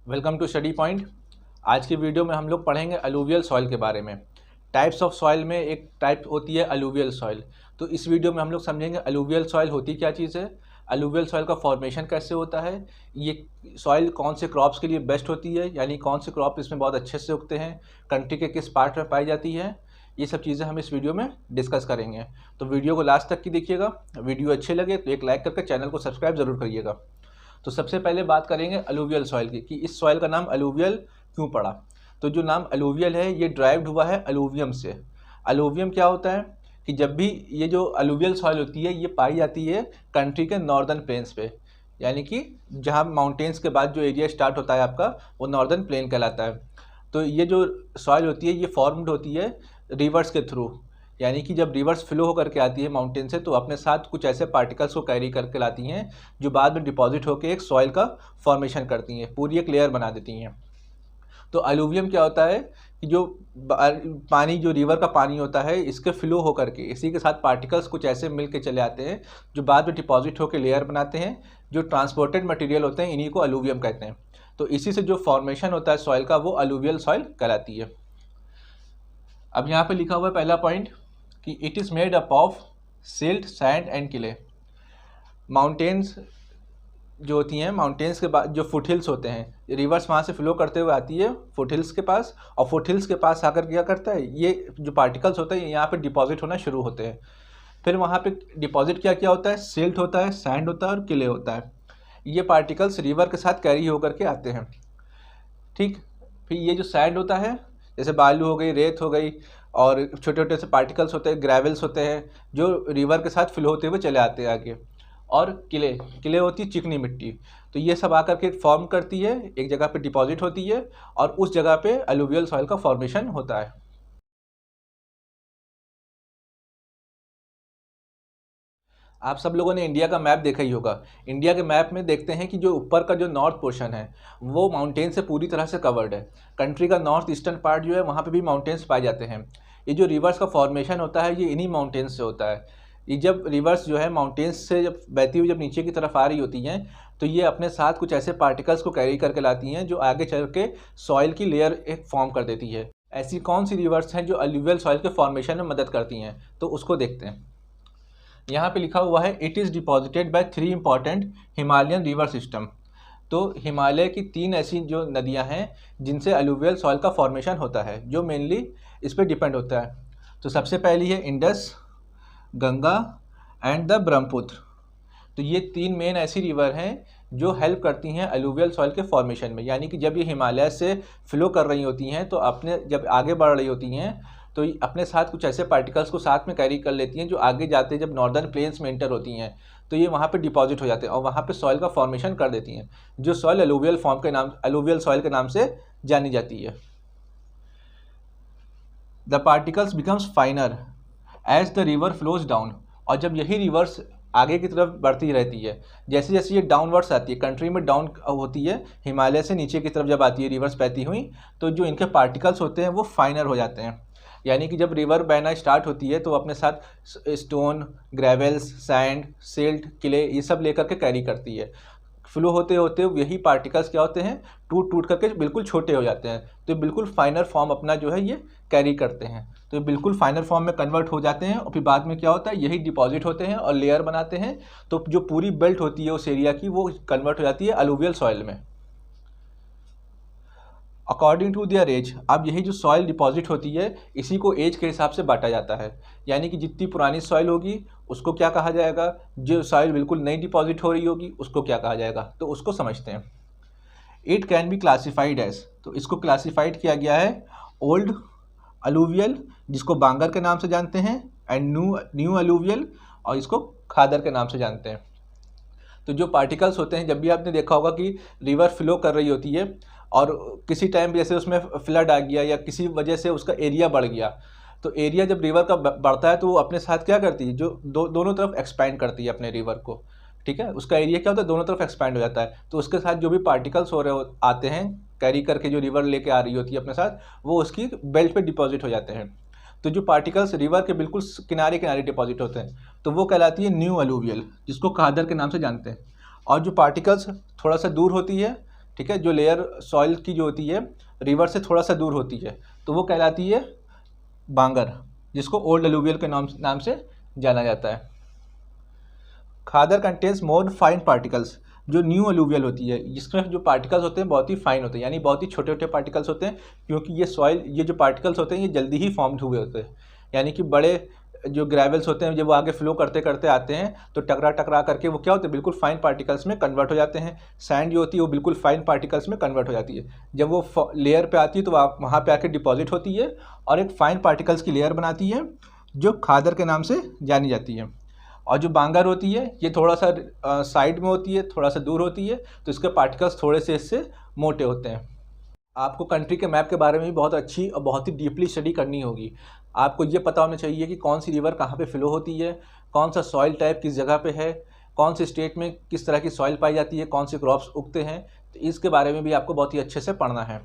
Welcome to study point. आज की video में हम लोग पढ़ेंगे अलूवियल सॉइल के बारे में। टाइप्स ऑफ सॉइल में एक टाइप होती है अलूवियल सॉइल। तो इस वीडियो में हम लोग समझेंगे अलूवियल सॉइल होती क्या चीज़ है, अलूवियल सॉइल का फॉर्मेशन कैसे होता है, ये सॉइल कौन से क्रॉप्स के लिए बेस्ट होती है, यानी कौन से क्रॉप इसमें बहुत अच्छे से उगते हैं, कंट्री के किस पार्ट में पाई जाती है। ये सब चीज़ें हम इस वीडियो में डिस्कस करेंगे। तो वीडियो को लास्ट तक की देखिएगा। वीडियो अच्छे लगे तो एक लाइक करके चैनल को सब्सक्राइब ज़रूर करिएगा। तो सबसे पहले बात करेंगे अलूवियल सॉइल की कि इस सॉइल का नाम अलूवियल क्यों पड़ा। तो जो नाम अलूवियल है ये ड्राइव्ड हुआ है अलूवियम से। अलूवियम क्या होता है कि जब भी ये जो अलूवियल सॉइल होती है ये पाई जाती है कंट्री के नॉर्दर्न प्लेन्स पे, यानी कि जहाँ माउंटेन्स के बाद जो एरिया स्टार्ट होता है आपका वो नॉर्दर्न प्लेन कहलाता है। तो ये जो सॉइल होती है ये फॉर्म्ड होती है रिवर्स के थ्रू, यानी कि जब रिवर्स फ्लो होकर के आती है माउंटेन से तो अपने साथ कुछ ऐसे पार्टिकल्स को कैरी करके लाती हैं जो बाद में डिपॉजिट होकर एक सॉइल का फॉर्मेशन करती हैं, पूरी एक लेयर बना देती हैं। तो अलूवियम क्या होता है कि जो पानी, जो रिवर का पानी होता है, इसके फ्लो होकर के इसी के साथ पार्टिकल्स कुछ ऐसे मिल के चले आते हैं जो बाद में डिपॉजिट होकर लेयर बनाते हैं। जो ट्रांसपोर्टेड मटेरियल होते हैं इन्हीं को अलूवियम कहते हैं। तो इसी से जो फॉर्मेशन होता है सॉइल का वो अलूवियल सॉइल कहलाती है। अब यहाँ पे लिखा हुआ है पहला पॉइंट कि it is made up of silt, sand and clay. Mountains जो होती हैं, माउंटेन्स के बाद जो फुट हिल्स होते हैं, रिवर्स वहाँ से फ्लो करते हुए आती है फुट हिल्स के पास, और फुट हिल्स के पास आकर क्या करता है, ये जो पार्टिकल्स होते हैं यहाँ पे डिपॉजिट होना शुरू होते हैं। फिर वहाँ पे डिपॉजिट क्या क्या होता है, सिल्ट होता है, सैंड होता है और क्ले होता है। ये पार्टिकल्स रिवर के साथ कैरी होकर के आते हैं। ठीक, फिर ये जो सैंड होता है, जैसे बालू हो गई, रेत हो गई, और छोटे छोटे से पार्टिकल्स होते हैं, ग्रेवल्स होते हैं जो रिवर के साथ फ्लो होते हुए चले आते हैं आगे। और किले होती है चिकनी मिट्टी। तो ये सब आकर के फॉर्म करती है, एक जगह पे डिपॉजिट होती है और उस जगह पे अलूवियल सॉइल का फॉर्मेशन होता है। आप सब लोगों ने इंडिया का मैप देखा ही होगा। इंडिया के मैप में देखते हैं कि जो ऊपर का जो नॉर्थ पोर्शन है वो माउंटेन से पूरी तरह से कवर्ड है। कंट्री का नॉर्थ ईस्टर्न पार्ट जो है वहाँ पे भी माउंटेन्स पाए जाते हैं। ये जो रिवर्स का फॉर्मेशन होता है ये इन्हीं माउंटेन्स से होता है। ये जब रिवर्स जो है माउंटेन्स से जब बहती हुई जब नीचे की तरफ आ रही होती हैं तो ये अपने साथ कुछ ऐसे पार्टिकल्स को कैरी करके लाती हैं जो आगे चल के सॉइल की लेयर एक फॉर्म कर देती है। ऐसी कौन सी रिवर्स हैं जो अलूवियल सॉइल के फॉर्मेशन में मदद करती हैं, तो उसको देखते हैं। यहाँ पे लिखा हुआ है it is deposited bye 3 important Himalayan river system. तो हिमालय की 3 ऐसी जो नदियाँ हैं जिनसे अलूवियल सॉइल का फॉर्मेशन होता है, जो मेनली इस पर डिपेंड होता है। तो सबसे पहली है Indus, Ganga and the Brahmaputra. तो ये 3 मेन ऐसी रिवर हैं जो हेल्प करती हैं अलूवियल सॉइल के फॉर्मेशन में, यानी कि जब ये हिमालय से फ्लो कर रही होती हैं तो अपने जब आगे बढ़ रही होती हैं तो अपने साथ कुछ ऐसे पार्टिकल्स को साथ में कैरी कर लेती हैं जो आगे जाते जब नॉर्दर्न प्लेन्स में एंटर होती हैं तो ये वहाँ पे डिपॉजिट हो जाते हैं और वहाँ पे सॉइल का फॉर्मेशन कर देती हैं, जो सॉइल अलूवियल फॉर्म के नाम, अलूवियल सॉइल के नाम से जानी जाती है। The particles becomes finer as the river flows down. और जब यही रिवर्स आगे की तरफ बढ़ती रहती है, जैसे जैसे ये डाउनवर्ड्स आती है, कंट्री में डाउन होती है, हिमालय से नीचे की तरफ जब आती है रिवर्स बहती हुई, तो जो इनके पार्टिकल्स होते हैं वो फाइनर हो जाते हैं। यानी कि जब रिवर बहना स्टार्ट होती है तो अपने साथ stone, gravels, sand, silt, clay ये सब लेकर के कैरी करती है। फ्लो होते होते यही पार्टिकल्स क्या होते हैं, टूट टूट करके बिल्कुल छोटे हो जाते हैं, तो बिल्कुल फाइनर फॉर्म अपना जो है ये कैरी करते हैं। तो ये बिल्कुल फाइनर फॉर्म में कन्वर्ट हो जाते हैं और फिर बाद में क्या होता है, यही डिपॉजिट होते हैं और लेयर बनाते हैं। तो जो पूरी बेल्ट होती है उस एरिया की वो कन्वर्ट हो जाती है अलूवियल सॉइल में अकॉर्डिंग टू देयर एज। अब यही जो सॉइल डिपॉजिट होती है इसी को एज के हिसाब से बांटा जाता है, यानी कि जितनी पुरानी सॉइल होगी उसको क्या कहा जाएगा, जो सॉइल बिल्कुल नई डिपॉजिट हो रही होगी उसको क्या कहा जाएगा, तो उसको समझते हैं। It can be classified as, तो इसको क्लासिफाइड किया गया है ओल्ड अलूवियल, जिसको बांगर के नाम से जानते हैं, एंड न्यू अलूवियल, और इसको खादर के नाम से जानते हैं। तो जो पार्टिकल्स होते हैं, जब भी आपने देखा होगा कि रिवर फ्लो कर रही होती है और किसी टाइम जैसे उसमें फ्लड आ गया या किसी वजह से उसका एरिया बढ़ गया, तो एरिया जब रिवर का बढ़ता है तो वो अपने साथ क्या करती है, जो दोनों तरफ एक्सपैंड करती है अपने रिवर को। ठीक है, उसका एरिया क्या होता है, दोनों तरफ एक्सपैंड हो जाता है। तो उसके साथ जो भी पार्टिकल्स आते हैं कैरी करके, जो रिवर लेके आ रही होती है अपने साथ, वो उसकी बेल्ट पे डिपॉजिट हो जाते हैं। तो जो पार्टिकल्स रिवर के बिल्कुल किनारे किनारे डिपॉजिट होते हैं तो वो कहलाती है न्यू अलूवियल, जिसको खादर के नाम से जानते हैं। और जो पार्टिकल्स थोड़ा सा दूर होती है, ठीक है, जो लेयर सॉइल की जो होती है रिवर से थोड़ा सा दूर होती है, तो वो कहलाती है बांगर, जिसको ओल्ड अलूवियल के नाम से जाना जाता है। खादर कंटेन्स मोर फाइन पार्टिकल्स, जो न्यू अलूवियल होती है जिसमें जो पार्टिकल्स होते हैं बहुत ही फाइन होते हैं, यानी बहुत ही छोटे छोटे पार्टिकल्स होते हैं, क्योंकि ये जो पार्टिकल्स होते हैं ये जल्दी ही फॉर्म्ड हुए होते हैं। यानी कि बड़े जो ग्रेवल्स होते हैं जब वो आगे फ्लो करते करते आते हैं तो टकरा टकरा करके वो क्या होते हैं, बिल्कुल फाइन पार्टिकल्स में कन्वर्ट हो जाते हैं। सैंड जो होती है वो बिल्कुल फाइन पार्टिकल्स में कन्वर्ट हो जाती है। जब वो लेयर पे आती है तो वहाँ पे आके डिपॉजिट होती है और एक फाइन पार्टिकल्स की लेयर बनाती है जो खादर के नाम से जानी जाती है। और जो बांगर होती है ये थोड़ा सा साइड में होती है, थोड़ा सा दूर होती है, तो इसके पार्टिकल्स थोड़े से इससे मोटे होते हैं। आपको कंट्री के मैप के बारे में भी बहुत अच्छी और बहुत ही डीपली स्टडी करनी होगी। आपको ये पता होना चाहिए कि कौन सी रिवर कहाँ पे फ्लो होती है, कौन सा सॉइल टाइप किस जगह पे है, कौन से स्टेट में किस तरह की सॉइल पाई जाती है, कौन से क्रॉप्स उगते हैं, तो इसके बारे में भी आपको बहुत ही अच्छे से पढ़ना है।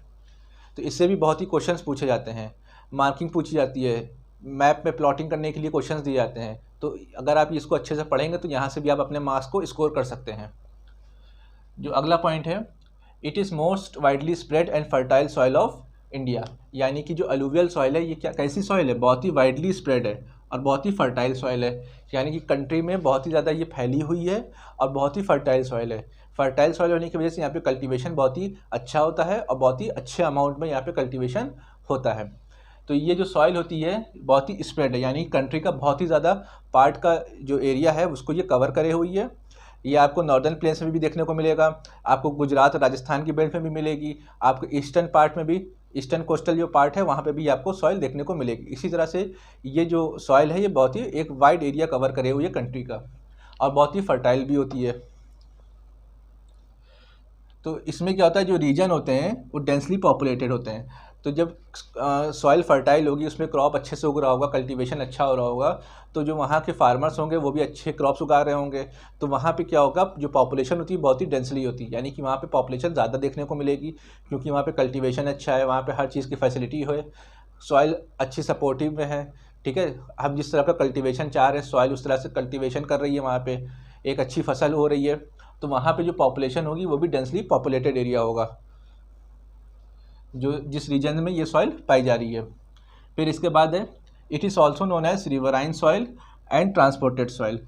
तो इससे भी बहुत ही क्वेश्चंस पूछे जाते हैं, मार्किंग पूछी जाती है, मैप में प्लॉटिंग करने के लिए क्वेश्चंस दिए जाते हैं। तो अगर आप इसको अच्छे से पढ़ेंगे तो यहाँ से भी आप अपने मार्क्स को स्कोर कर सकते हैं। जो अगला पॉइंट है, it is most widely spread and fertile soil of India, यानी कि जो अलूवियल सॉइल है ये कैसी सॉइल है, बहुत ही वाइडली स्प्रेड है और बहुत ही फर्टाइल सॉइल है। यानी कि कंट्री में बहुत ही ज़्यादा ये फैली हुई है और बहुत ही फर्टाइल सॉइल है। फर्टाइल सॉइल होने की वजह से यहाँ पे कल्टीवेशन बहुत ही अच्छा होता है और बहुत ही अच्छे अमाउंट में यहाँ पे कल्टीवेशन होता है। तो ये जो सॉइल होती है बहुत ही स्प्रेड है, यानी कंट्री का बहुत ही ज़्यादा पार्ट का जो एरिया है उसको ये कवर करे हुई है। ये आपको नॉर्दर्न प्लेन्स में भी देखने को मिलेगा, आपको गुजरात और राजस्थान की बेल्ट में भी मिलेगी, आपको ईस्टर्न पार्ट में भी, ईस्टर्न कोस्टल जो पार्ट है वहाँ पे भी आपको सॉइल देखने को मिलेगी। इसी तरह से ये जो सॉइल है ये बहुत ही एक वाइड एरिया कवर करे हुई है कंट्री का और बहुत ही फर्टाइल भी होती है। तो इसमें क्या होता है, जो रीजन होते हैं वो डेंसली पॉपुलेटेड होते हैं। तो जब सॉइल फर्टाइल होगी, उसमें क्रॉप अच्छे से उग रहा होगा, कल्टीवेशन अच्छा हो रहा होगा, तो जो वहाँ के फार्मर्स होंगे वो भी अच्छे क्रॉप्स उगा रहे होंगे। तो वहाँ पे क्या होगा, जो पॉपुलेशन होती है बहुत ही डेंसली होती है, यानी कि वहाँ पे पॉपुलेशन ज़्यादा देखने को मिलेगी, क्योंकि वहाँ पे कल्टीवेशन अच्छा है, वहाँ पे हर चीज़ की फैसिलिटी है, सॉइल अच्छी सपोर्टिव में है। ठीक है, हम जिस तरह का कल्टीवेशन चाह रहे हैं सॉइल उस तरह से कल्टीवेशन कर रही है, वहाँ पे एक अच्छी फसल हो रही है, तो वहाँ पे जो पॉपुलेशन होगी वो भी डेंसली पॉपुलेटेड एरिया होगा जो जिस रीजन में ये सॉइल पाई जा रही है। फिर इसके बाद है, it is also known as riverine soil and transported soil.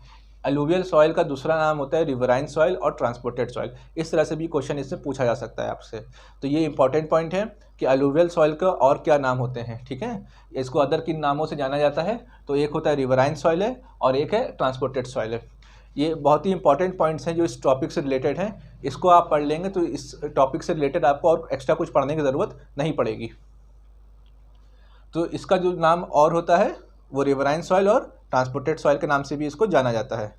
Alluvial soil का दूसरा नाम होता है रिवराइन सॉइल और ट्रांसपोर्टेड सॉइल। इस तरह से भी क्वेश्चन इससे पूछा जा सकता है आपसे। तो ये इंपॉर्टेंट पॉइंट है कि अलूवियल सॉइल का और क्या नाम होते हैं। ठीक है, इसको अदर किन नामों से जाना जाता है, तो एक होता है रिवराइन सॉइल है और एक है ट्रांसपोर्टेड सॉइल है। ये बहुत ही इंपॉर्टेंट पॉइंट्स हैं जो इस टॉपिक से रिलेटेड हैं, इसको आप पढ़ लेंगे तो इस टॉपिक से रिलेटेड आपको और एक्स्ट्रा कुछ पढ़ने की ज़रूरत नहीं पड़ेगी। तो इसका जो नाम और होता है वो रिवराइन सॉइल और ट्रांसपोर्टेड सॉइल के नाम से भी इसको जाना जाता है।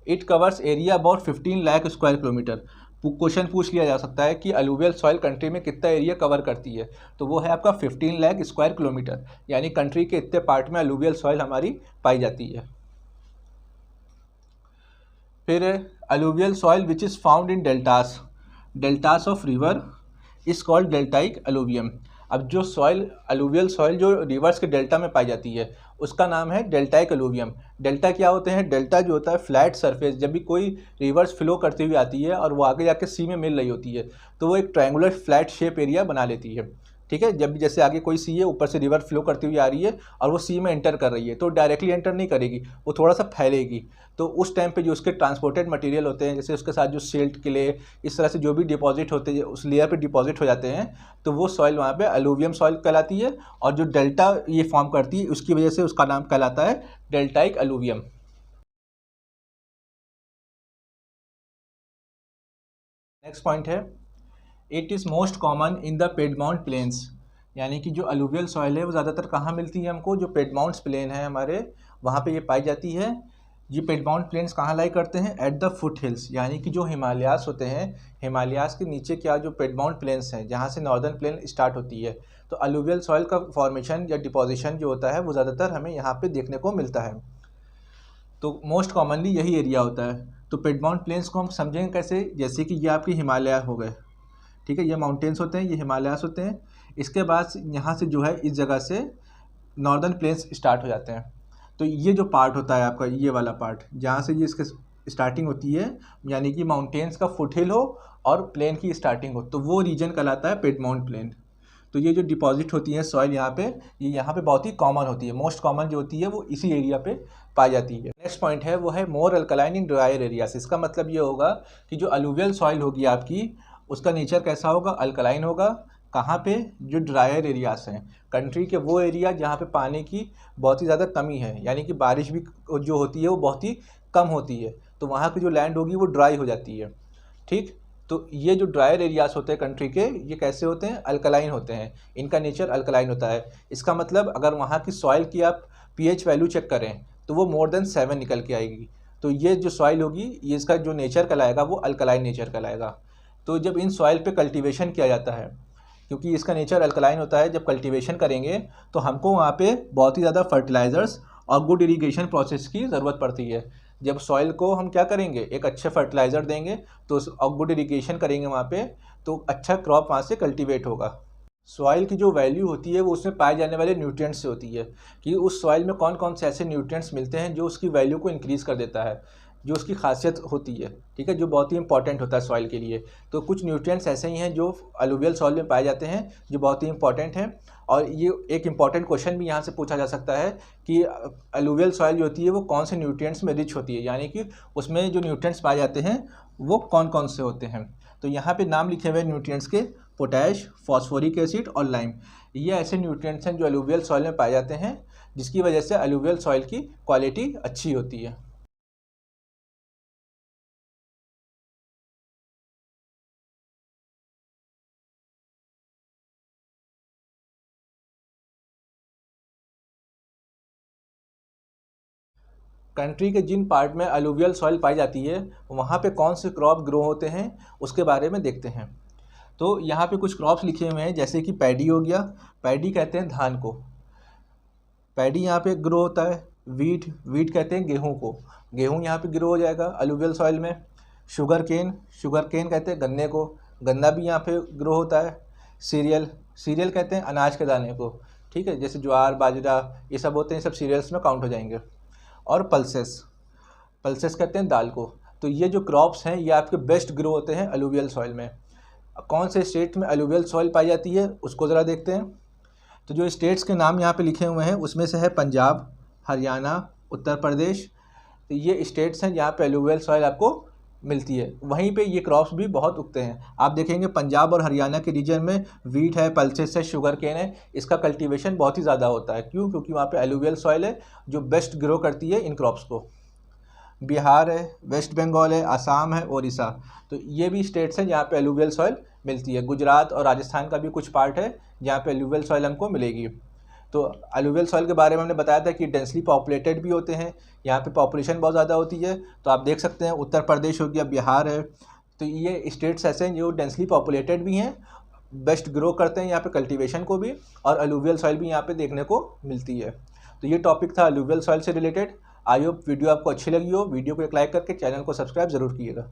It covers area about 15 lakh square kilometre. Question पूछ लिया जा सकता है कि अलूवियल सॉइल कंट्री में कितना एरिया कवर करती है, तो वो है आपका 15 लाख स्क्वायर किलोमीटर, यानी कंट्री के इतने पार्ट में अलूवियल सॉइल हमारी पाई जाती है। फिर alluvial soil which is found in deltas of river is called deltaic alluvium. अब जो सॉइल अलूवियल सॉइल जो रिवर्स के डेल्टा में पाई जाती है उसका नाम है डेल्टाइक अलूवियम। डेल्टा क्या होते हैं, डेल्टा जो होता है फ्लैट सरफेस, जब भी कोई रिवर्स फ्लो करती हुई आती है और वो आगे जाके सी में मिल रही होती है तो वो एक ट्रायंगुलर फ्लैट शेप एरिया बना लेती है। ठीक है, जब भी जैसे आगे कोई सी है, ऊपर से रिवर फ्लो करती हुई आ रही है और वो सी में एंटर कर रही है, तो डायरेक्टली एंटर नहीं करेगी, वो थोड़ा सा फैलेगी। तो उस टाइम पे जो उसके ट्रांसपोर्टेड मटेरियल होते हैं, जैसे उसके साथ जो सिल्ट क्ले इस तरह से जो भी डिपॉजिट होते हैं उस लेयर पे डिपॉजिट हो जाते हैं, तो वो सॉइल वहाँ पे अलूवियम सॉइल कहलाती है। और जो डेल्टा ये फॉर्म करती है उसकी वजह से उसका नाम कहलाता है डेल्टाइक अलूवियम। नेक्स्ट पॉइंट है, it is most common in the piedmont plains. यानी कि जो अलूवियल सॉइल है वो ज़्यादातर कहाँ मिलती है हमको, जो पेडमाउंट्स प्लेन है हमारे वहाँ पे ये पाई जाती है। ये पेडमाउंट प्लेन्स कहाँ लाई करते हैं, एट द फुट हिल्स, यानी कि जो हिमालयास होते हैं, हिमालयास के नीचे क्या जो पेडमाउंट प्लेन्स हैं जहाँ से नॉर्दर्न प्लेन स्टार्ट होती है, तो अलूवियल सॉइल का फॉर्मेशन या डिपोजिशन जो होता है वो ज़्यादातर हमें यहाँ पे देखने को मिलता है। तो मोस्ट कॉमनली यही एरिया होता है। तो पेडमाउंट प्लेन्स को हम समझेंगे कैसे, जैसे कि ये आपके हिमालय हो गए, ठीक है, ये माउंटेन्स होते हैं, ये हिमालयास होते हैं। इसके बाद यहाँ से जो है इस जगह से नॉर्दर्न प्लेन्स स्टार्ट हो जाते हैं। तो ये जो पार्ट होता है आपका, ये वाला पार्ट जहाँ से ये इसके स्टार्टिंग होती है, यानी कि माउंटेन्स का फुटहिल हो और प्लेन की स्टार्टिंग हो, तो वो रीजन कहलाता है पिडमॉन्ट प्लेन। तो ये जो डिपॉजिट होती है सॉइल यहाँ पे, ये यहाँ पे बहुत ही कॉमन होती है, मोस्ट कॉमन जो होती है वो इसी एरिया पे पाई जाती है। नेक्स्ट पॉइंट है वो है मोर अल्कलाइन इन ड्रायर एरियाज। इसका मतलब ये होगा कि जो अलूवियल सॉइल होगी आपकी, उसका नेचर कैसा होगा, अल्कलाइन होगा। कहाँ पे, जो ड्रायर एरियाज हैं कंट्री के, वो एरिया जहाँ पे पानी की बहुत ही ज़्यादा कमी है, यानी कि बारिश भी जो होती है वो बहुत ही कम होती है, तो वहाँ की जो लैंड होगी वो ड्राई हो जाती है। ठीक, तो ये जो ड्रायर एरियाज होते हैं कंट्री के, ये कैसे होते हैं, अल्कलाइन होते हैं, इनका नेचर अल्कलाइन होता है। इसका मतलब अगर वहाँ की सॉइल की आप पीएच वैल्यू चेक करें तो वो मोर देन 7 निकल के आएगी, तो ये जो सॉइल होगी, ये इसका जो नेचर कहलाएगा वो अल्कलाइन नेचर कहलाएगा। तो जब इन सॉइल पे कल्टीवेशन किया जाता है, क्योंकि इसका नेचर अल्कलाइन होता है, जब कल्टीवेशन करेंगे तो हमको वहाँ पे बहुत ही ज़्यादा फर्टिलाइज़र्स और गुड इरिगेशन प्रोसेस की ज़रूरत पड़ती है। जब सॉइल को हम क्या करेंगे, एक अच्छे फर्टिलाइज़र देंगे तो और गुड इरिगेशन करेंगे वहाँ पे, तो अच्छा क्रॉप वहाँ से कल्टीवेट होगा। सॉइल की जो वैल्यू होती है वो उसमें पाए जाने वाले न्यूट्रिएंट्स से होती है, कि उस सॉइल में कौन कौन से ऐसे न्यूट्रिएंट्स मिलते हैं जो उसकी वैल्यू को इंक्रीज़ कर देता है, जो उसकी खासियत होती है। ठीक है, जो बहुत ही इंपॉर्टेंट होता है सॉइल के लिए। तो कुछ न्यूट्रिएंट्स ऐसे ही हैं जो अलूवियल सॉइल में पाए जाते हैं, जो बहुत ही इंपॉर्टेंट हैं। और ये एक इम्पॉर्टेंट क्वेश्चन भी यहाँ से पूछा जा सकता है कि अलूवियल सॉइल जो होती है वो कौन से न्यूट्रिएंट्स में रिच होती है, यानी कि उसमें जो न्यूट्रिएंट्स पाए जाते हैं वो कौन कौन से होते हैं। तो यहाँ पे नाम लिखे हुए न्यूट्रिएंट्स के पोटैश, फॉस्फोरिक एसिड और लाइम, ये ऐसे न्यूट्रिएंट्स हैं जो अलूवियल सॉइल में पाए जाते हैं, जिसकी वजह से अलूवियल सॉइल की क्वालिटी अच्छी होती है। कंट्री के जिन पार्ट में अलूवियल सॉइल पाई जाती है, वहाँ पे कौन से क्रॉप ग्रो होते हैं उसके बारे में देखते हैं। तो यहाँ पे कुछ क्रॉप्स लिखे हुए हैं, जैसे कि पैडी हो गया, पैडी कहते हैं धान को, पैडी यहाँ पे ग्रो होता है। वीट कहते हैं गेहूँ को, गेहूँ यहाँ पे ग्रो हो जाएगा अलूवियल सॉइल में। शुगर केन कहते हैं गन्ने को, गन्ना भी यहाँ पे ग्रो होता है। सीरियल कहते हैं अनाज के दाने को, ठीक है, जैसे ज्वार, बाजरा, ये सब होते हैं, सब सीरियल्स में काउंट हो जाएंगे। और पल्सेस कहते हैं दाल को। तो ये जो क्रॉप्स हैं ये आपके बेस्ट ग्रो होते हैं अलूवियल सॉइल में। कौन से स्टेट में अलूवियल सॉइल पाई जाती है उसको ज़रा देखते हैं। तो जो स्टेट्स के नाम यहाँ पे लिखे हुए हैं उसमें से है पंजाब, हरियाणा, उत्तर प्रदेश। तो ये स्टेट्स हैं जहाँ पे अलूवियल सॉइल आपको मिलती है, वहीं पे ये क्रॉप्स भी बहुत उगते हैं। आप देखेंगे पंजाब और हरियाणा के रीजन में वीट है, पल्सेस है, शुगर केन है, इसका कल्टीवेशन बहुत ही ज़्यादा होता है। क्यों? क्योंकि वहाँ पे अलूवियल सॉइल है जो बेस्ट ग्रो करती है इन क्रॉप्स को। बिहार है, वेस्ट बंगाल है, आसाम है, उड़ीसा, तो ये भी स्टेट्स हैं जहाँ पे अलूवियल सॉइल मिलती है। गुजरात और राजस्थान का भी कुछ पार्ट है जहाँ पे अलूवियल सॉइल हमको मिलेगी। तो अलूवियल सॉइल के बारे में हमने बताया था कि डेंसली पॉपुलेटेड भी होते हैं, यहाँ पे पॉपुलेशन बहुत ज़्यादा होती है। तो आप देख सकते हैं उत्तर प्रदेश हो गया, बिहार है, तो ये स्टेट्स ऐसे हैं जो डेंसली पॉपुलेटेड भी हैं, बेस्ट ग्रो करते हैं यहाँ पे कल्टीवेशन को भी, और अलूवियल सॉइल भी यहाँ पे देखने को मिलती है। तो ये टॉपिक था अलूवियल सॉइल से रिलेटेड। आई होप वीडियो आपको अच्छी लगी हो। वीडियो को एक लाइक करके चैनल को सब्सक्राइब ज़रूर कीजिएगा।